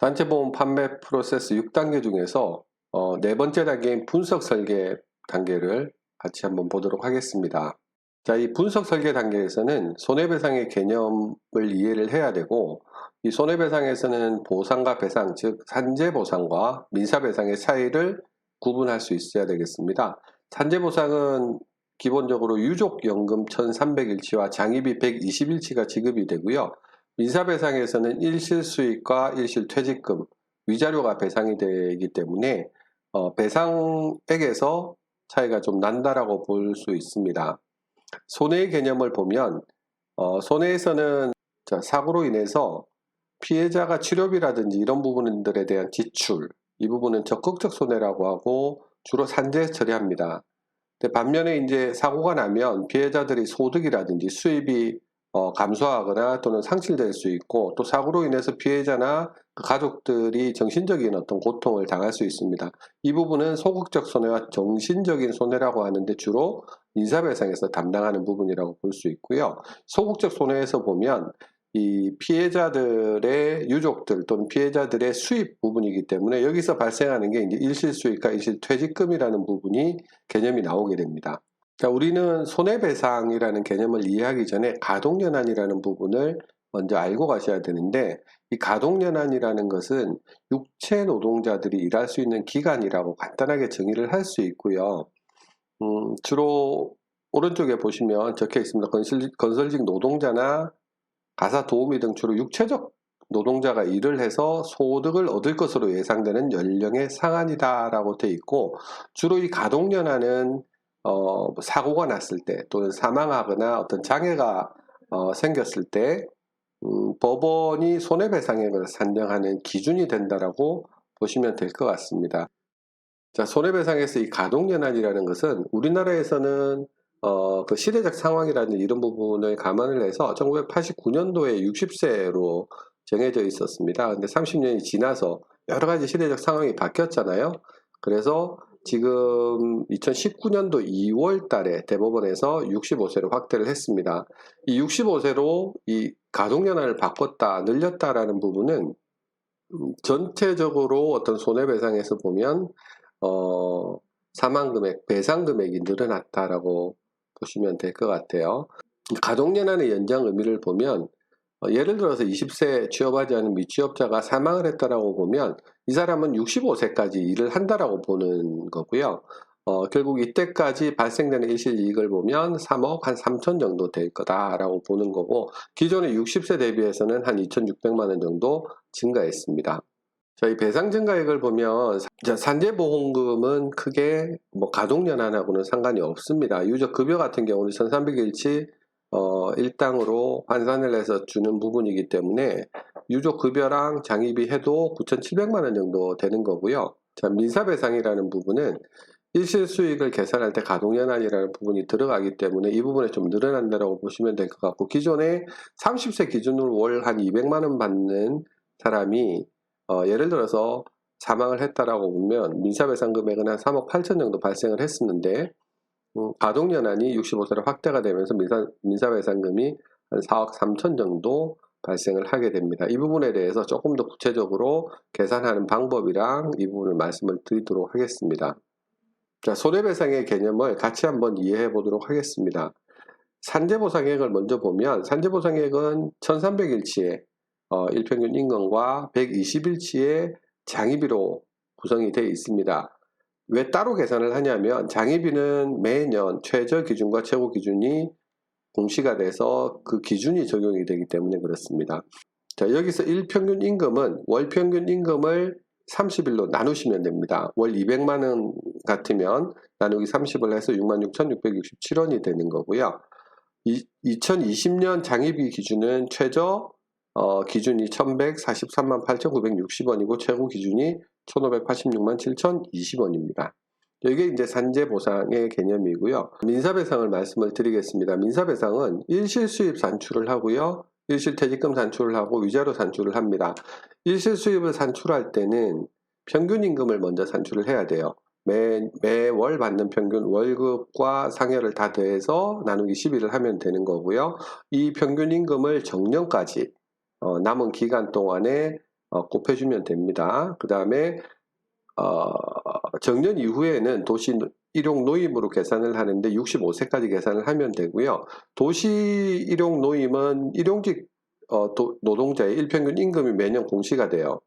단체보험 판매 프로세스 6단계 중에서 네 번째 단계인 분석 설계 단계를 같이 한번 보도록 하겠습니다. 자, 이 분석 설계 단계에서는 손해배상의 개념을 이해를 해야 되고, 이 손해배상에서는 보상과 배상, 즉 산재보상과 민사배상의 차이를 구분할 수 있어야 되겠습니다. 산재보상은 기본적으로 유족연금 1300일치와 장의비 120일치가 지급이 되고요. 민사배상에서는 일실수익과 일실퇴직금, 위자료가 배상이 되기 때문에 배상액에서 차이가 좀 난다라고 볼 수 있습니다. 손해의 개념을 보면 손해에서는 사고로 인해서 피해자가 치료비라든지 이런 부분들에 대한 지출, 이 부분은 적극적 손해라고 하고 주로 산재 처리합니다. 반면에 이제 사고가 나면 피해자들이 소득이라든지 수입이 감소하거나 또는 상실될 수 있고, 또 사고로 인해서 피해자나 그 가족들이 정신적인 어떤 고통을 당할 수 있습니다. 이 부분은 소극적 손해와 정신적인 손해라고 하는데 주로 민사배상에서 담당하는 부분이라고 볼 수 있고요. 소극적 손해에서 보면 이 피해자들의 유족들 또는 피해자들의 수입 부분이기 때문에 여기서 발생하는 게 이제 일실수익과 일실퇴직금이라는 부분이 개념이 나오게 됩니다. 자, 우리는 손해배상이라는 개념을 이해하기 전에 가동연한이라는 부분을 먼저 알고 가셔야 되는데, 이 가동연한이라는 것은 육체 노동자들이 일할 수 있는 기간이라고 간단하게 정의를 할 수 있고요. 주로 오른쪽에 보시면 적혀 있습니다. 건설직 노동자나 가사 도우미 등 주로 육체적 노동자가 일을 해서 소득을 얻을 것으로 예상되는 연령의 상한이다라고 되어 있고, 주로 이 가동연한은 사고가 났을 때 또는 사망하거나 어떤 장애가 생겼을 때 법원이 손해배상액을 산정하는 기준이 된다라고 보시면 될 것 같습니다. 자, 손해배상에서 이 가동연한이라는 것은 우리나라에서는 그 시대적 상황이라는 이런 부분을 감안을 해서 1989년도에 60세로 정해져 있었습니다. 근데 30년이 지나서 여러 가지 시대적 상황이 바뀌었잖아요. 그래서 지금 2019년도 2월 달에 대법원에서 65세로 확대를 했습니다. 이 65세로 이 가동연한을 바꿨다, 늘렸다라는 부분은 전체적으로 어떤 손해배상에서 보면 사망금액, 배상금액이 늘어났다라고 보시면 될 것 같아요. 가동연한의 연장 의미를 보면 예를 들어서 20세 취업하지 않은 미취업자가 사망을 했다라고 보면 이 사람은 65세까지 일을 한다라고 보는 거고요. 결국 이때까지 발생되는 일실이익을 보면 3억 한 3천 정도 될 거다라고 보는 거고, 기존의 60세 대비해서는 한 2,600만 원 정도 증가했습니다. 저희 배상 증가액을 보면 산재보험금은 크게 가동연한하고는 상관이 없습니다. 유족급여 같은 경우는 1300일치 일당으로 환산을 해서 주는 부분이기 때문에 유족급여랑 장의비 해도 9,700만 원 정도 되는 거고요. 자, 민사배상이라는 부분은 일실수익을 계산할 때 가동연한이라는 부분이 들어가기 때문에 이 부분에 좀 늘어난다고 보시면 될 것 같고, 기존에 30세 기준으로 월 한 200만 원 받는 사람이 예를 들어서 사망을 했다라고 보면 민사배상 금액은 한 3억 8천 정도 발생을 했었는데, 가동연한이 65세로 확대가 되면서 민사배상금이 한 4억 3천 정도 발생을 하게 됩니다. 이 부분에 대해서 조금 더 구체적으로 계산하는 방법이랑 이 부분을 말씀을 드리도록 하겠습니다. 자, 손해배상의 개념을 같이 한번 이해해 보도록 하겠습니다. 산재보상액을 먼저 보면 산재보상액은 1300일치의 일평균 임금과 120일치의 장의비로 구성이 되어 있습니다. 왜 따로 계산을 하냐면 장의비는 매년 최저 기준과 최고 기준이 공시가 돼서 그 기준이 적용이 되기 때문에 그렇습니다. 자, 여기서 일평균 임금은 월 평균 임금을 30일로 나누시면 됩니다. 월 200만 원 같으면 나누기 30을 해서 66,667원이 되는 거고요. 2020년 장의비 기준은 최저 기준이 1,143만 8,960원이고 최고 기준이 1,586만 7,020원입니다. 이게 이제 산재보상의 개념이고요. 민사배상을 말씀을 드리겠습니다. 민사배상은 일실수입 산출을 하고요. 일실퇴직금 산출을 하고 위자료 산출을 합니다. 일실수입을 산출할 때는 평균임금을 먼저 산출을 해야 돼요. 매월 받는 평균 월급과 상여를 다 더해서 나누기 12를 하면 되는 거고요. 이 평균임금을 정년까지 남은 기간 동안에 곱해주면 됩니다. 그 다음에 정년 이후에는 도시 일용 노임으로 계산을 하는데 65세까지 계산을 하면 되고요. 도시 일용 노임은 일용직 노동자의 일평균 임금이 매년 공시가 돼요.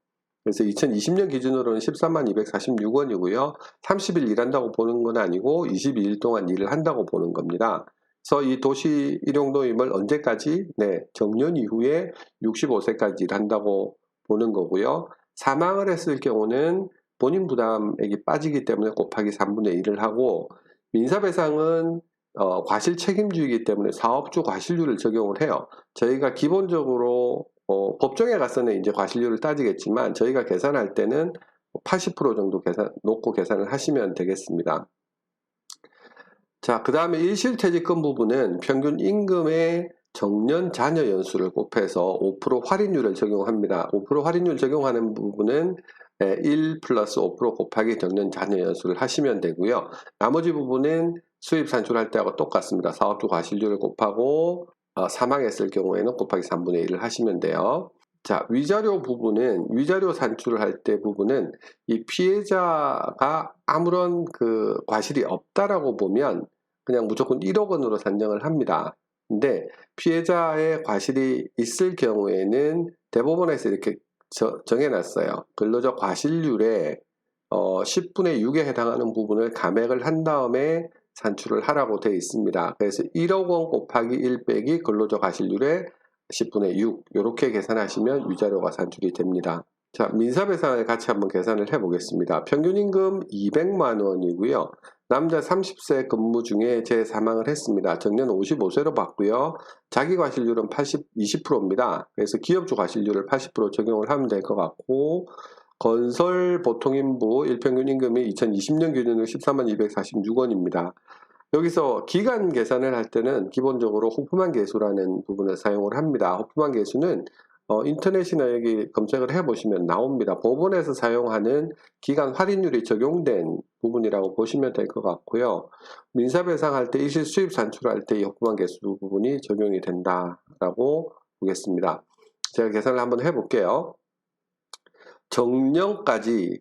그래서 2020년 기준으로는 13만 246원이고요. 30일 일한다고 보는 건 아니고 22일 동안 일을 한다고 보는 겁니다. 그래서 이 도시 일용 노임을 언제까지? 네, 정년 이후에 65세까지 일한다고 보는 거고요. 사망을 했을 경우는 본인 부담액이 빠지기 때문에 곱하기 3분의 1을 하고, 민사배상은 과실 책임주이기 때문에 사업주 과실률을 적용을 해요. 저희가 기본적으로 법정에 가서는 이제 과실률을 따지겠지만 저희가 계산할 때는 80% 정도 놓고 계산을 하시면 되겠습니다. 자, 그 다음에 일실퇴직금 부분은 평균 임금의 정년 잔여 연수를 곱해서 5% 할인율을 적용합니다. 5% 할인율 적용하는 부분은 1 플러스 5% 곱하기 정년 잔여 연수를 하시면 되고요. 나머지 부분은 수입 산출할 때하고 똑같습니다. 사업주 과실률을 곱하고 사망했을 경우에는 곱하기 3분의 1을 하시면 돼요. 자, 위자료 부분은, 위자료 산출을 할 때 부분은 이 피해자가 아무런 그 과실이 없다라고 보면 그냥 무조건 1억 원으로 산정을 합니다. 근데 피해자의 과실이 있을 경우에는 대법원에서 이렇게 정해놨어요. 근로적 과실률의 10분의 6에 해당하는 부분을 감액을 한 다음에 산출을 하라고 되어 있습니다. 그래서 1억 원 곱하기 1 빼기 근로적 과실률의 10분의 6 이렇게 계산하시면 위자료가 산출이 됩니다. 자, 민사배상을 같이 한번 계산을 해 보겠습니다. 평균임금 200만 원이고요. 남자 30세 근무 중에 재사망을 했습니다. 정년 55세로 봤고요. 자기과실률은 20%입니다. 그래서 기업주 과실률을 80% 적용을 하면 될 것 같고, 건설 보통인부 일평균임금이 2020년 기준으로 14만 246원입니다. 여기서 기간 계산을 할 때는 기본적으로 호프만 계수라는 부분을 사용을 합니다. 호프만 계수는 인터넷이나 여기 검색을 해보시면 나옵니다. 법원에서 사용하는 기간 할인율이 적용된 부분이라고 보시면 될 것 같고요. 민사배상할 때 일실 수입 산출할 때 이 호프만 계수 부분이 적용이 된다라고 보겠습니다. 제가 계산을 한번 해볼게요. 정년까지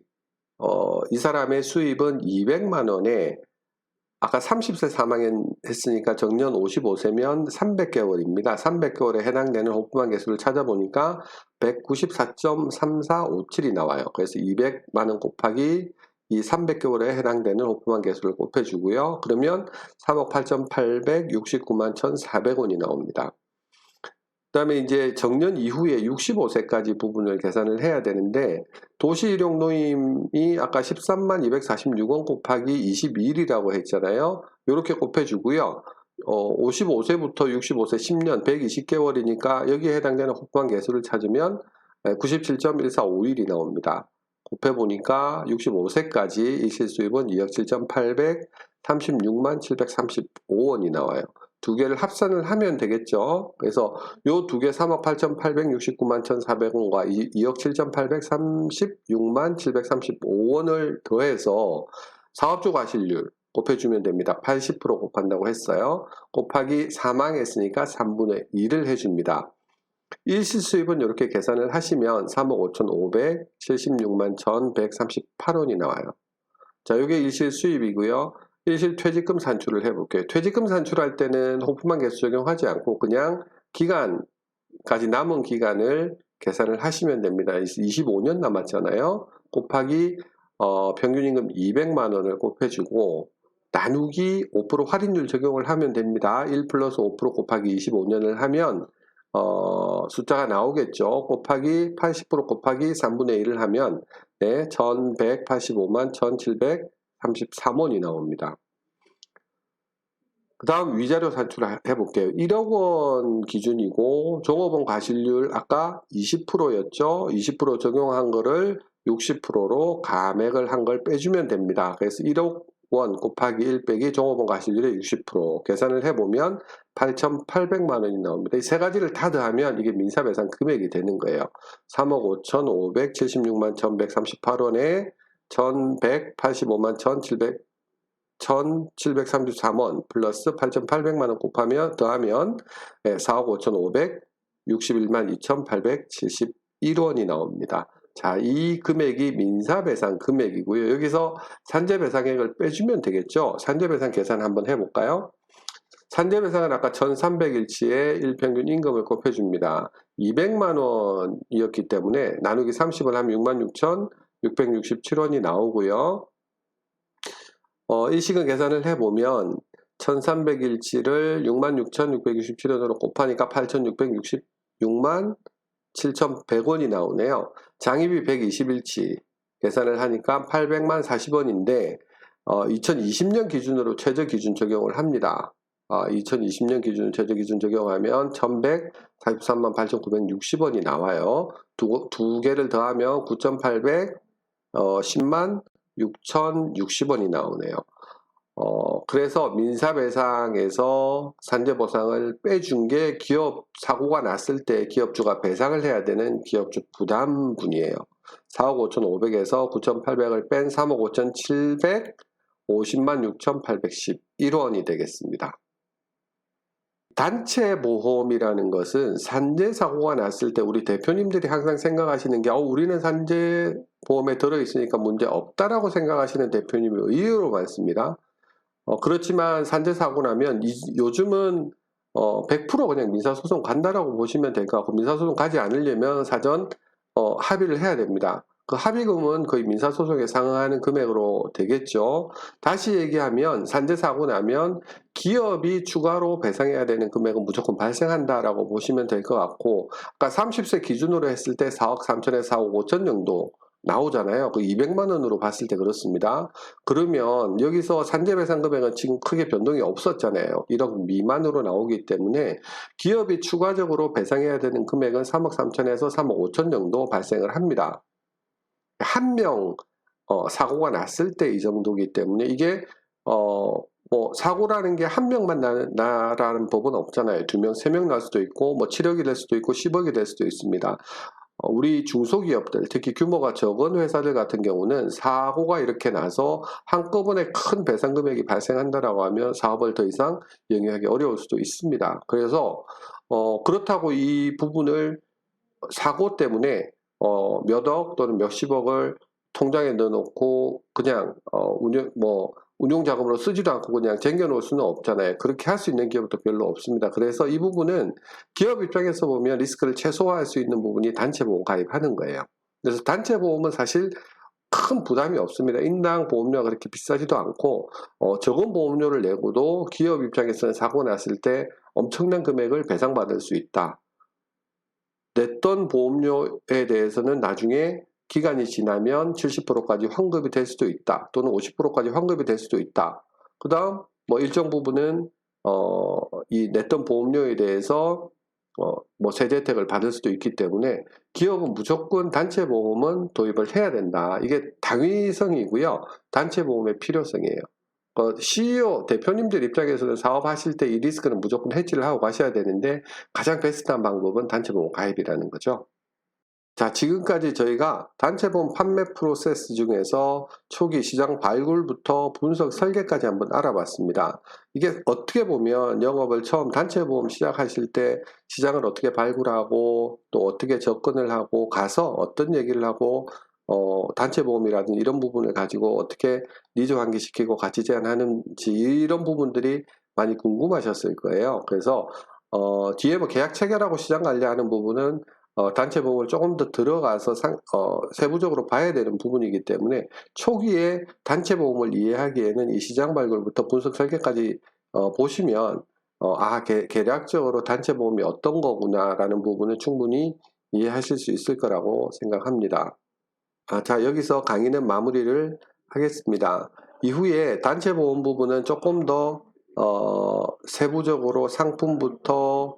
이 사람의 수입은 200만 원에 아까 30세 사망했으니까 정년 55세면 300개월입니다. 300개월에 해당되는 호프만 개수를 찾아보니까 194.3457이 나와요. 그래서 200만 원 곱하기 이 300개월에 해당되는 호프만 개수를 곱해주고요. 그러면 3억 8,869만 1,400원이 나옵니다. 그 다음에 이제 정년 이후에 65세까지 부분을 계산을 해야 되는데, 도시일용 노임이 아까 13만 246원 곱하기 22일이라고 했잖아요. 이렇게 곱해주고요. 55세부터 65세 10년 120개월이니까 여기에 해당되는 호프만 개수를 찾으면 97.1451이 나옵니다. 곱해보니까 65세까지 일실수입은 2억 7,836만 735원이 나와요. 두 개를 합산을 하면 되겠죠. 그래서 요 두 개 3억 8,869만 1,400원과 2억 7,836만 735원을 더해서 사업주 과실률 곱해주면 됩니다. 80% 곱한다고 했어요. 곱하기 사망했으니까 3분의 1을 해줍니다. 일실수입은 이렇게 계산을 하시면 3억 5,576만 1,138원이 나와요. 자, 이게 일실수입이고요. 일실 퇴직금 산출을 해볼게요. 퇴직금 산출할 때는 호프만 개수 적용하지 않고 그냥 기간까지 남은 기간을 계산을 하시면 됩니다. 25년 남았잖아요. 곱하기 평균임금 200만 원을 곱해주고 나누기 5% 할인율 적용을 하면 됩니다. 1 플러스 5% 곱하기 25년을 하면 숫자가 나오겠죠. 곱하기 80% 곱하기 3분의 1을 하면 1185만 1733원이 나옵니다. 그 다음 위자료 산출을 해볼게요. 1억 원 기준이고 종업원 과실률 아까 20%였죠. 20% 적용한 거를 60%로 감액을 한 걸 빼주면 됩니다. 그래서 1억 원 곱하기 1 빼기 종업원 과실률의 60% 계산을 해보면 8,800만 원이 나옵니다. 이 세 가지를 다 더하면 이게 민사배상 금액이 되는 거예요. 3억 5,576만 1,138원에 1,185만 1,733원 플러스 8,800만 원 더하면 4억 5,561만 2,871원이 나옵니다. 자, 이 금액이 민사배상 금액이고요. 여기서 산재배상액을 빼주면 되겠죠. 산재배상 계산 한번 해볼까요? 산재배상은 아까 1300일치의 일평균 임금을 곱해줍니다. 200만 원이었기 때문에 나누기 30을 하면 66,667원이 나오고요. 일시금 계산을 해보면 1300일치를 66,667원으로 곱하니까 8,666만 7,100원이 나오네요. 장입이 120일치 계산을 하니까 800만 40원인데 2020년 기준으로 최저기준 적용을 합니다. 2020년 기준 최저기준 적용하면 1143만 8,960원이 나와요. 두 개를 더하면 9,800 10만 6,060원이 나오네요. 그래서 민사배상에서 산재보상을 빼준 게 기업 사고가 났을 때 기업주가 배상을 해야 되는 기업주 부담분이에요. 4억 5,500에서 9,800을 뺀 3억 5,750만 6,811원이 되겠습니다. 단체보험이라는 것은 산재사고가 났을 때 우리 대표님들이 항상 생각하시는 게 우리는 산재보험에 들어있으니까 문제 없다라고 생각하시는 대표님이 의외로 많습니다. 그렇지만 산재사고 나면 요즘은 100% 그냥 민사소송 간다라고 보시면 될 것 같고, 민사소송 가지 않으려면 사전 합의를 해야 됩니다. 그 합의금은 거의 민사소송에 상응하는 금액으로 되겠죠. 다시 얘기하면 산재사고 나면 기업이 추가로 배상해야 되는 금액은 무조건 발생한다라고 보시면 될 것 같고, 아까 30세 기준으로 했을 때 4억 3천에서 4억 5천 정도 나오잖아요. 그 200만 원으로 봤을 때 그렇습니다. 그러면 여기서 산재배상 금액은 지금 크게 변동이 없었잖아요. 1억 미만으로 나오기 때문에 기업이 추가적으로 배상해야 되는 금액은 3억 3천에서 3억 5천 정도 발생을 합니다. 한 명 사고가 났을 때 이 정도이기 때문에 이게 뭐 사고라는 게 한 명만 나라는 법은 없잖아요. 2명, 3명 날 수도 있고 뭐 7억이 될 수도 있고 10억이 될 수도 있습니다. 우리 중소기업들, 특히 규모가 적은 회사들 같은 경우는 사고가 이렇게 나서 한꺼번에 큰 배상 금액이 발생한다라고 하면 사업을 더 이상 영위하기 어려울 수도 있습니다. 그래서 그렇다고 이 부분을 사고 때문에 몇억 또는 몇십억을 통장에 넣어놓고 그냥 운용 자금으로 쓰지도 않고 그냥 쟁여놓을 수는 없잖아요. 그렇게 할 수 있는 기업도 별로 없습니다. 그래서 이 부분은 기업 입장에서 보면 리스크를 최소화할 수 있는 부분이 단체보험 가입하는 거예요. 그래서 단체보험은 사실 큰 부담이 없습니다. 인당 보험료가 그렇게 비싸지도 않고 적은 보험료를 내고도 기업 입장에서는 사고 났을 때 엄청난 금액을 배상받을 수 있다. 냈던 보험료에 대해서는 나중에 기간이 지나면 70%까지 환급이 될 수도 있다. 또는 50%까지 환급이 될 수도 있다. 그 다음 뭐 일정 부분은 이 냈던 보험료에 대해서 뭐 세제 혜택을 받을 수도 있기 때문에 기업은 무조건 단체보험은 도입을 해야 된다. 이게 당위성이고요. 단체보험의 필요성이에요. CEO, 대표님들 입장에서는 사업하실 때 이 리스크는 무조건 해지를 하고 가셔야 되는데 가장 베스트한 방법은 단체보험 가입이라는 거죠. 자, 지금까지 저희가 단체보험 판매 프로세스 중에서 초기 시장 발굴부터 분석 설계까지 한번 알아봤습니다. 이게 어떻게 보면 영업을 처음 단체보험 시작하실 때 시장을 어떻게 발굴하고 또 어떻게 접근을 하고 가서 어떤 얘기를 하고 단체보험이라든지 이런 부분을 가지고 어떻게 니즈 환기시키고 가치 제한하는지 이런 부분들이 많이 궁금하셨을 거예요. 그래서 뒤에 뭐 계약 체결하고 시장 관리하는 부분은 단체보험을 조금 더 들어가서 세부적으로 봐야 되는 부분이기 때문에 초기에 단체보험을 이해하기에는 이 시장 발굴부터 분석 설계까지 보시면 계략적으로 단체보험이 어떤 거구나라는 부분을 충분히 이해하실 수 있을 거라고 생각합니다. 자, 여기서 강의는 마무리를 하겠습니다. 이후에 단체보험 부분은 조금 더 세부적으로 상품부터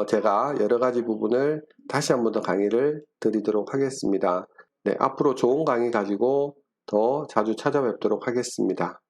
제가 여러 가지 부분을 다시 한번 더 강의를 드리도록 하겠습니다. 네, 앞으로 좋은 강의 가지고 더 자주 찾아뵙도록 하겠습니다.